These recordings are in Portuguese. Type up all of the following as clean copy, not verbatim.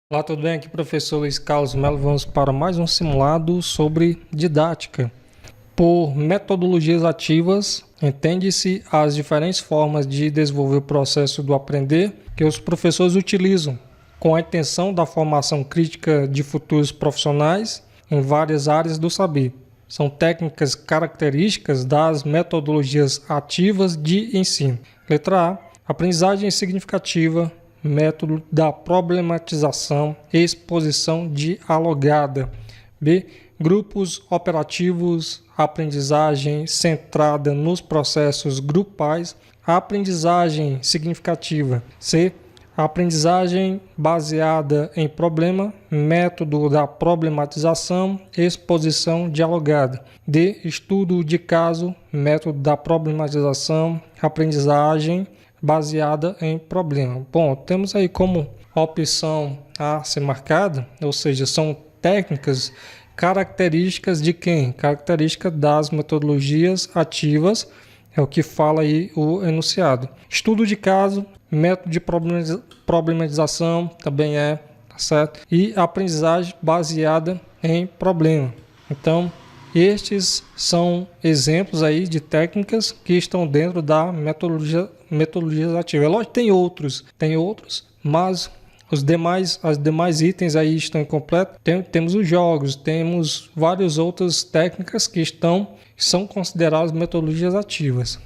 Olá, tudo bem? Aqui professor Luiz Carlos Melo. Vamos para mais um simulado sobre didática. Por metodologias ativas, entende-se as diferentes formas de desenvolver o processo do aprender que os professores utilizam com a intenção da formação crítica de futuros profissionais em várias áreas do saber. São técnicas características das metodologias ativas de ensino. Letra A. Aprendizagem significativa. Método da problematização e exposição dialogada. B. Grupos operativos, aprendizagem centrada nos processos grupais, aprendizagem significativa. C. Aprendizagem baseada em problema, método da problematização, exposição dialogada. D. Estudo de caso, método da problematização, aprendizagem baseada em problema. Bom, temos aí como opção a ser marcada, ou seja, são técnicas características de quem? Característica das metodologias ativas, é o que fala aí o enunciado. Estudo de caso, método de problematização também tá certo? E aprendizagem baseada em problema. Então, estes são exemplos aí de técnicas que estão dentro da metodologias ativas. É lógico que tem outros, mas os demais itens aí estão incompletos. Temos os jogos, temos várias outras técnicas que são consideradas metodologias ativas.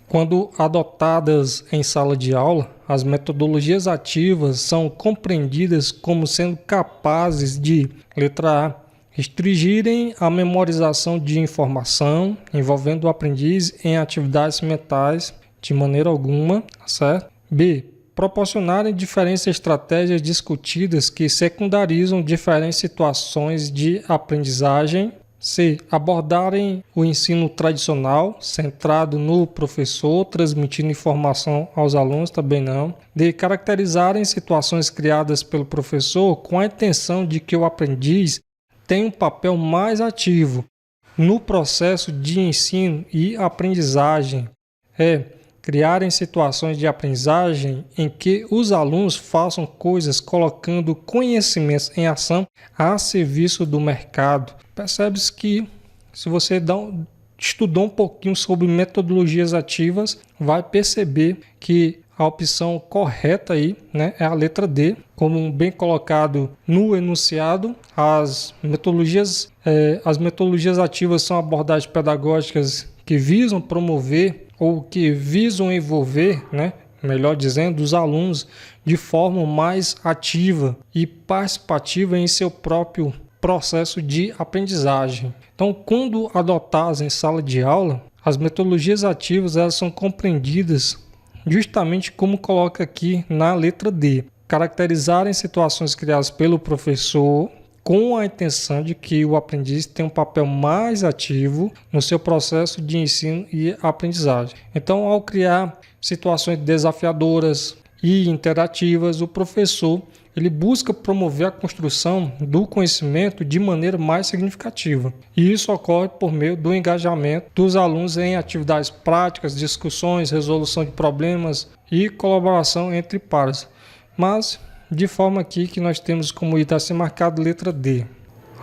Quando adotadas em sala de aula, as metodologias ativas são compreendidas como sendo capazes de, letra A, restringirem a memorização de informação envolvendo o aprendiz em atividades mentais de maneira alguma, certo? B. Proporcionarem diferentes estratégias discutidas que secundarizam diferentes situações de aprendizagem. C. Abordarem o ensino tradicional, centrado no professor, transmitindo informação aos alunos, também não. D. Caracterizarem situações criadas pelo professor com a intenção de que o aprendiz tem um papel mais ativo no processo de ensino e aprendizagem. Criarem situações de aprendizagem em que os alunos façam coisas colocando conhecimentos em ação a serviço do mercado. Percebe-se que se você estudou um pouquinho sobre metodologias ativas, vai perceber que a opção correta aí, é a letra D, como bem colocado no enunciado. As metodologias ativas são abordagens pedagógicas que visam promover ou que visam envolver, melhor dizendo, os alunos de forma mais ativa e participativa em seu próprio processo de aprendizagem. Então, quando adotadas em sala de aula, as metodologias ativas elas são compreendidas justamente como coloca aqui na letra D. Caracterizarem situações criadas pelo professor com a intenção de que o aprendiz tenha um papel mais ativo no seu processo de ensino e aprendizagem. Então, ao criar situações desafiadoras e interativas, o professor ele busca promover a construção do conhecimento de maneira mais significativa. E isso ocorre por meio do engajamento dos alunos em atividades práticas, discussões, resolução de problemas e colaboração entre pares. Mas, de forma aqui que nós temos como item a ser marcado letra D.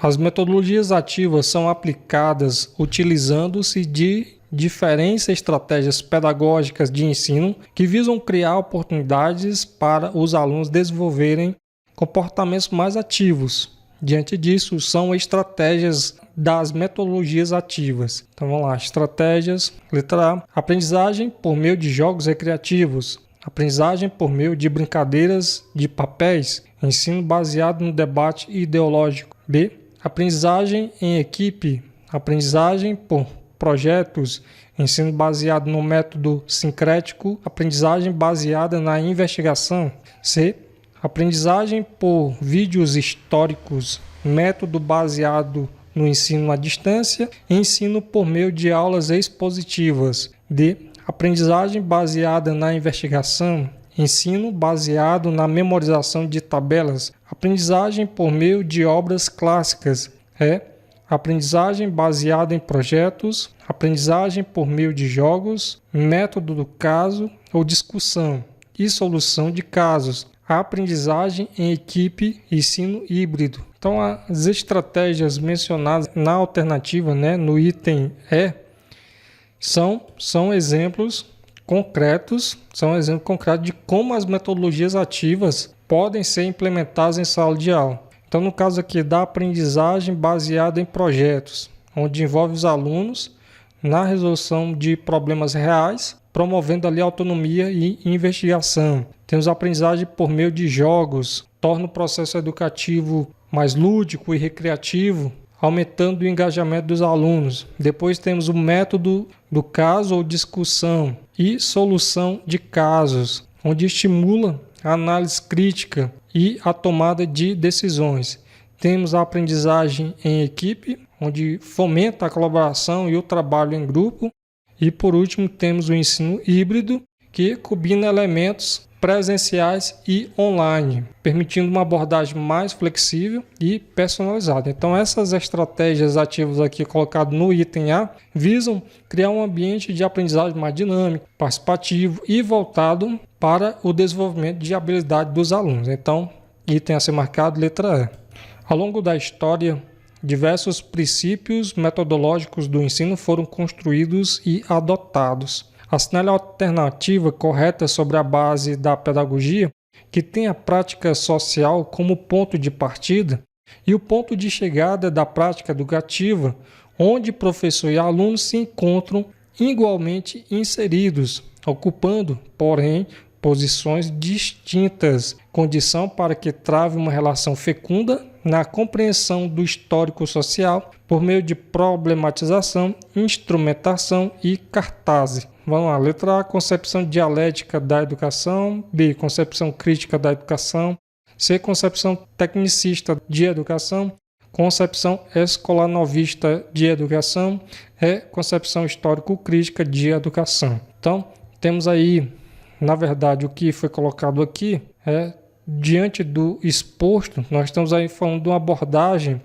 As metodologias ativas são aplicadas utilizando-se de diferentes estratégias pedagógicas de ensino que visam criar oportunidades para os alunos desenvolverem comportamentos mais ativos. Diante disso, são estratégias das metodologias ativas. Então vamos lá, estratégias, letra A, aprendizagem por meio de jogos recreativos, aprendizagem por meio de brincadeiras de papéis, ensino baseado no debate ideológico. B, aprendizagem em equipe, aprendizagem por projetos, ensino baseado no método sincrético, aprendizagem baseada na investigação. C. Aprendizagem por vídeos históricos, método baseado no ensino à distância, ensino por meio de aulas expositivas. D. Aprendizagem baseada na investigação, ensino baseado na memorização de tabelas, aprendizagem por meio de obras clássicas. Aprendizagem baseada em projetos, aprendizagem por meio de jogos, método do caso ou discussão e solução de casos, a aprendizagem em equipe e ensino híbrido. Então, as estratégias mencionadas na alternativa, no item E, são exemplos concretos, de como as metodologias ativas podem ser implementadas em sala de aula. Então, no caso aqui da aprendizagem baseada em projetos, onde envolve os alunos na resolução de problemas reais, promovendo ali autonomia e investigação. Temos a aprendizagem por meio de jogos, torna o processo educativo mais lúdico e recreativo, aumentando o engajamento dos alunos. Depois temos o método do caso ou discussão e solução de casos, onde estimula a análise crítica e a tomada de decisões. Temos a aprendizagem em equipe, onde fomenta a colaboração e o trabalho em grupo. E por último temos o ensino híbrido, que combina elementos presenciais e online, permitindo uma abordagem mais flexível e personalizada. Então essas estratégias ativas aqui colocadas no item A visam criar um ambiente de aprendizagem mais dinâmico, participativo e voltado para o desenvolvimento de habilidade dos alunos. Então, item a ser marcado, letra E. Ao longo da história, diversos princípios metodológicos do ensino foram construídos e adotados. Assinale a alternativa correta sobre a base da pedagogia, que tem a prática social como ponto de partida e o ponto de chegada da prática educativa, onde professor e aluno se encontram igualmente inseridos, ocupando, porém, posições distintas, condição para que trave uma relação fecunda na compreensão do histórico social por meio de problematização, instrumentação e cartaz. Vamos lá, letra A, concepção dialética da educação. B, concepção crítica da educação. C, concepção tecnicista de educação. Concepção escolanovista de educação. E, concepção histórico-crítica de educação. Então, temos aí, na verdade, o que foi colocado aqui diante do exposto, nós estamos aí falando de uma abordagem,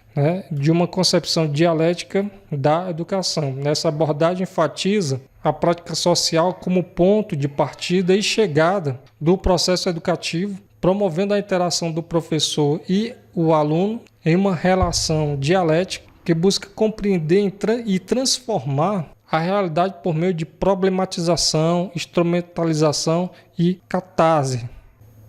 de uma concepção dialética da educação. Essa abordagem enfatiza a prática social como ponto de partida e chegada do processo educativo, promovendo a interação do professor e o aluno em uma relação dialética que busca compreender e transformar a realidade por meio de problematização, instrumentalização e catarse.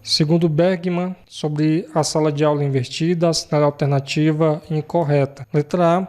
Segundo Bergman, sobre a sala de aula invertida, a alternativa incorreta. Letra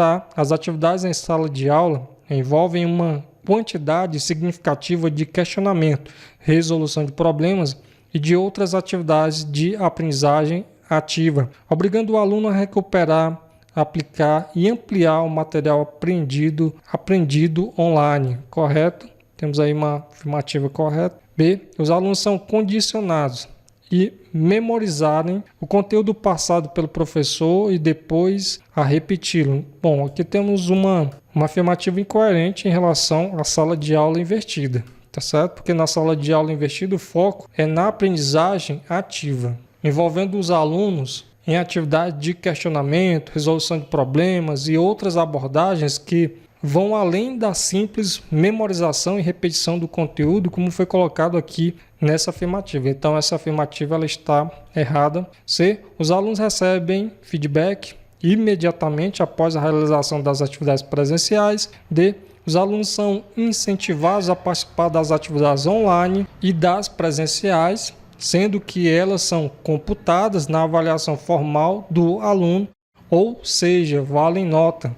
A. As atividades em sala de aula envolvem uma quantidade significativa de questionamento, resolução de problemas e de outras atividades de aprendizagem ativa, obrigando o aluno a recuperar, aplicar e ampliar o material aprendido online. Correto? Temos aí uma afirmativa correta. B. Os alunos são condicionados e memorizarem o conteúdo passado pelo professor e depois a repeti-lo. Bom, aqui temos uma afirmativa incoerente em relação à sala de aula invertida, tá certo? Porque na sala de aula invertida o foco é na aprendizagem ativa, envolvendo os alunos em atividades de questionamento, resolução de problemas e outras abordagens que vão além da simples memorização e repetição do conteúdo, como foi colocado aqui nessa afirmativa. Então, essa afirmativa ela está errada. C. Os alunos recebem feedback imediatamente após a realização das atividades presenciais. D. Os alunos são incentivados a participar das atividades online e das presenciais, sendo que elas são computadas na avaliação formal do aluno, ou seja, valem nota.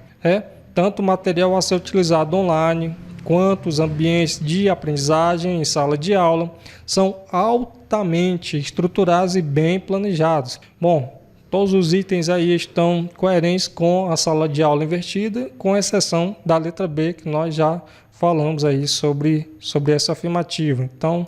Tanto o material a ser utilizado online, quanto os ambientes de aprendizagem em sala de aula são altamente estruturados e bem planejados. Bom, todos os itens aí estão coerentes com a sala de aula invertida, com exceção da letra B, que nós já falamos aí sobre essa afirmativa. Então,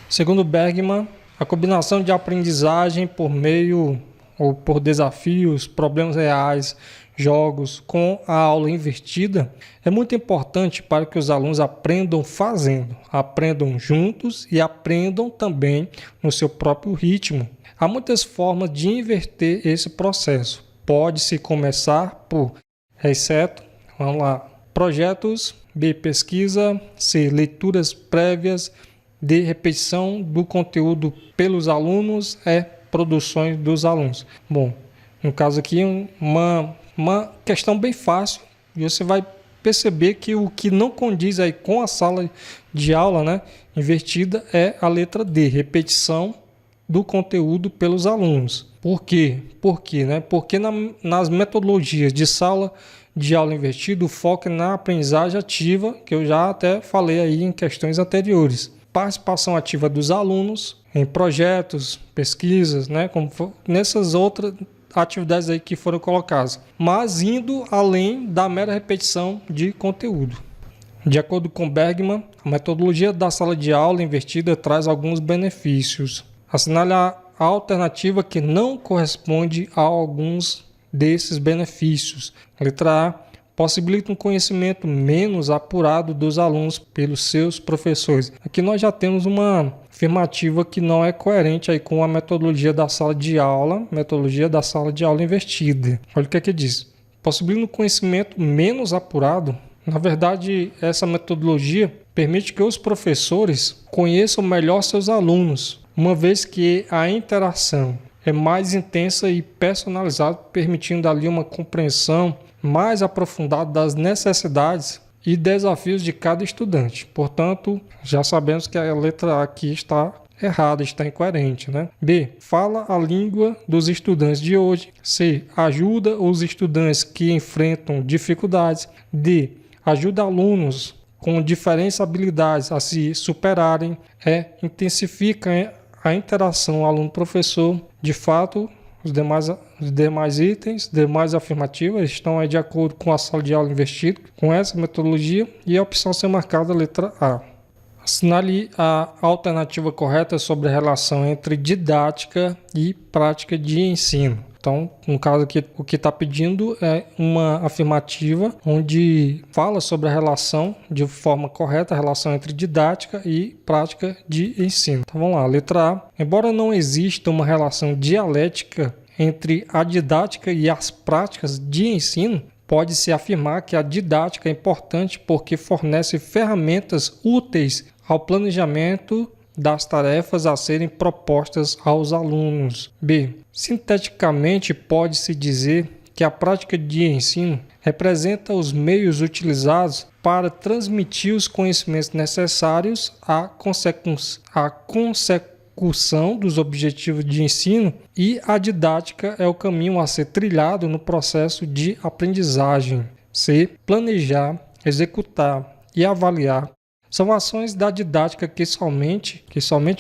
segundo Bergman, a combinação de aprendizagem por meio ou por desafios, problemas reais, jogos com a aula invertida é muito importante para que os alunos aprendam fazendo, aprendam juntos e aprendam também no seu próprio ritmo. Há muitas formas de inverter esse processo. Pode-se começar por, exceto, vamos lá, projetos, B, pesquisa, C, leituras prévias, D. Repetição do conteúdo pelos alunos, E. Produções dos alunos. Bom, no caso aqui, uma questão bem fácil, e você vai perceber que o que não condiz aí com a sala de aula, né, invertida, é a letra D, repetição do conteúdo pelos alunos. Por quê? Porque nas metodologias de sala de aula invertida, o foco é na aprendizagem ativa, que eu já até falei aí em questões anteriores. Participação ativa dos alunos em projetos, pesquisas, né, como nessas outras atividades aí que foram colocadas, mas indo além da mera repetição de conteúdo. De acordo com Bergman, a metodologia da sala de aula invertida traz alguns benefícios. Assinale a alternativa que não corresponde a alguns desses benefícios. Letra A. Possibilita um conhecimento menos apurado dos alunos pelos seus professores. Aqui nós já temos uma afirmativa que não é coerente aí com a metodologia da sala de aula invertida. Olha o que diz. Possibilita um conhecimento menos apurado. Na verdade, essa metodologia permite que os professores conheçam melhor seus alunos, uma vez que a interação é mais intensa e personalizada, permitindo ali uma compreensão mais aprofundada das necessidades e desafios de cada estudante. Portanto, já sabemos que a letra A aqui está errada, está incoerente, né? B. Fala a língua dos estudantes de hoje. C. Ajuda os estudantes que enfrentam dificuldades. D. Ajuda alunos com diferentes habilidades a se superarem. E. Intensifica a interação aluno-professor. De fato, os demais itens, demais afirmativas estão aí de acordo com a sala de aula invertida, com essa metodologia, e a opção ser marcada a letra A. Assinale a alternativa correta sobre a relação entre didática e prática de ensino. Então, no caso aqui, o que está pedindo é uma afirmativa onde fala sobre a relação de forma correta, a relação entre didática e prática de ensino. Então, vamos lá, letra A. Embora não exista uma relação dialética entre a didática e as práticas de ensino, pode-se afirmar que a didática é importante porque fornece ferramentas úteis ao planejamento das tarefas a serem propostas aos alunos. B. Sinteticamente, pode-se dizer que a prática de ensino representa os meios utilizados para transmitir os conhecimentos necessários à consecução dos objetivos de ensino, e a didática é o caminho a ser trilhado no processo de aprendizagem. C. Planejar, executar e avaliar são ações da didática que somente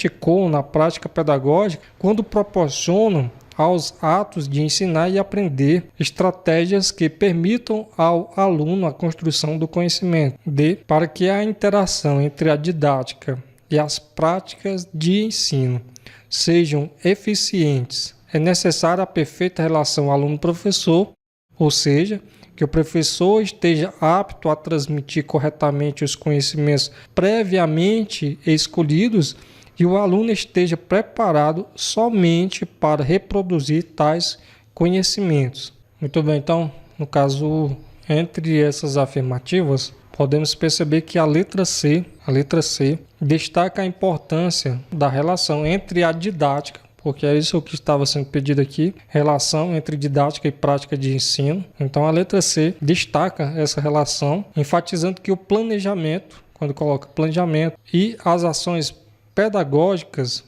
ecoam na prática pedagógica quando proporcionam aos atos de ensinar e aprender estratégias que permitam ao aluno a construção do conhecimento. D. Para que a interação entre a didática e as práticas de ensino sejam eficientes, é necessária a perfeita relação aluno-professor, ou seja, que o professor esteja apto a transmitir corretamente os conhecimentos previamente escolhidos e o aluno esteja preparado somente para reproduzir tais conhecimentos. Muito bem, então, no caso, entre essas afirmativas, podemos perceber que a letra C destaca a importância da relação entre a didática, porque é isso que estava sendo pedido aqui, relação entre didática e prática de ensino. Então a letra C destaca essa relação, enfatizando que o planejamento, quando coloca planejamento, e as ações pedagógicas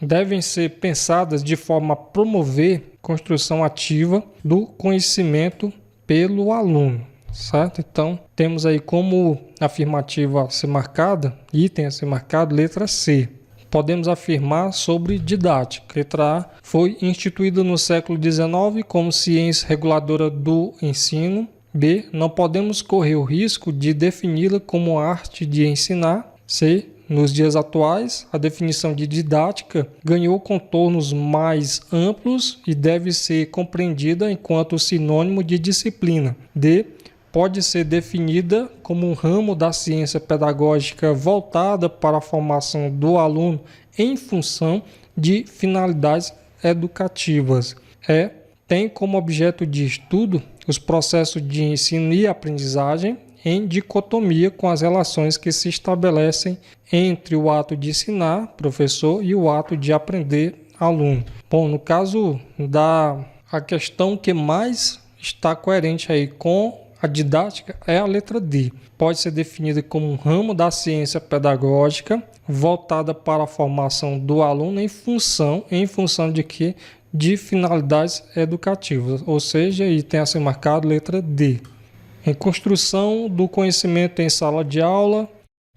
devem ser pensadas de forma a promover construção ativa do conhecimento pelo aluno. Certo? Então, temos aí como afirmativa a ser marcada, item a ser marcado, letra C. Podemos afirmar sobre didática. Letra A. Foi instituída no século XIX como ciência reguladora do ensino. B. Não podemos correr o risco de defini-la como arte de ensinar. C. Nos dias atuais, a definição de didática ganhou contornos mais amplos e deve ser compreendida enquanto sinônimo de disciplina. D. Pode ser definida como um ramo da ciência pedagógica voltada para a formação do aluno em função de finalidades educativas. Tem como objeto de estudo os processos de ensino e aprendizagem em dicotomia com as relações que se estabelecem entre o ato de ensinar, professor, e o ato de aprender, aluno. Bom, no caso a questão que mais está coerente aí com a didática é a letra D. Pode ser definida como um ramo da ciência pedagógica voltada para a formação do aluno em função de quê? De finalidades educativas, ou seja, e tem assim marcado letra D. Em construção do conhecimento em sala de aula,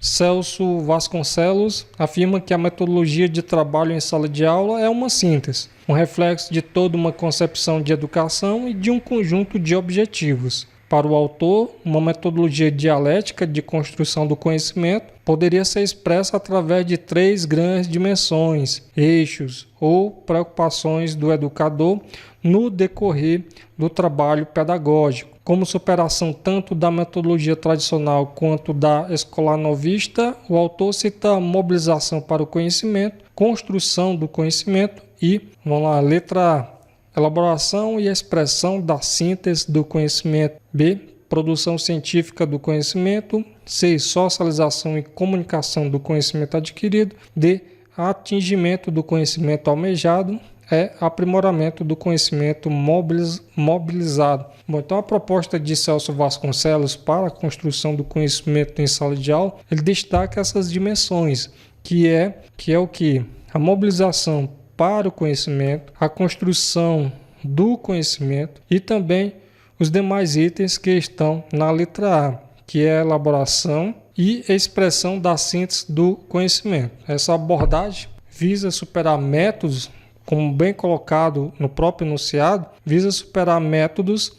Celso Vasconcelos afirma que a metodologia de trabalho em sala de aula é uma síntese, um reflexo de toda uma concepção de educação e de um conjunto de objetivos. Para o autor, uma metodologia dialética de construção do conhecimento poderia ser expressa através de 3 grandes dimensões, eixos ou preocupações do educador no decorrer do trabalho pedagógico, como superação tanto da metodologia tradicional quanto da escolar novista. O autor cita mobilização para o conhecimento, construção do conhecimento e, vamos lá, letra A, elaboração e expressão da síntese do conhecimento. B, produção científica do conhecimento. C, socialização e comunicação do conhecimento adquirido. D, atingimento do conhecimento almejado. E, aprimoramento do conhecimento mobilizado. Bom, então a proposta de Celso Vasconcelos para a construção do conhecimento em sala de aula, ele destaca essas dimensões, que é o que? A mobilização para o conhecimento, a construção do conhecimento e também os demais itens que estão na letra A, que é a elaboração e expressão da síntese do conhecimento. Essa abordagem visa superar métodos, como bem colocado no próprio enunciado, visa superar métodos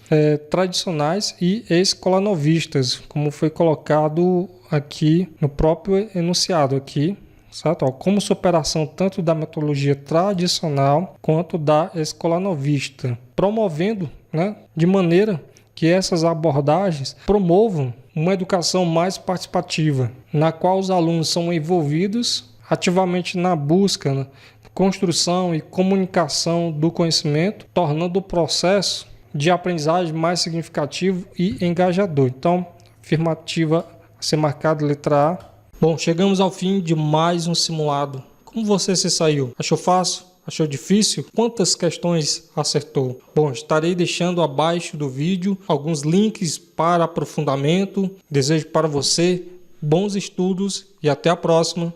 tradicionais e escolanovistas, como foi colocado aqui no próprio enunciado aqui. Certo? Como superação tanto da metodologia tradicional quanto da escolanovista, promovendo, de maneira que essas abordagens promovam uma educação mais participativa, na qual os alunos são envolvidos ativamente na busca, construção e comunicação do conhecimento, tornando o processo de aprendizagem mais significativo e engajador. Então, afirmativa a ser marcada, letra A. Bom, chegamos ao fim de mais um simulado. Como você se saiu? Achou fácil? Achou difícil? Quantas questões acertou? Bom, estarei deixando abaixo do vídeo alguns links para aprofundamento. Desejo para você bons estudos e até a próxima.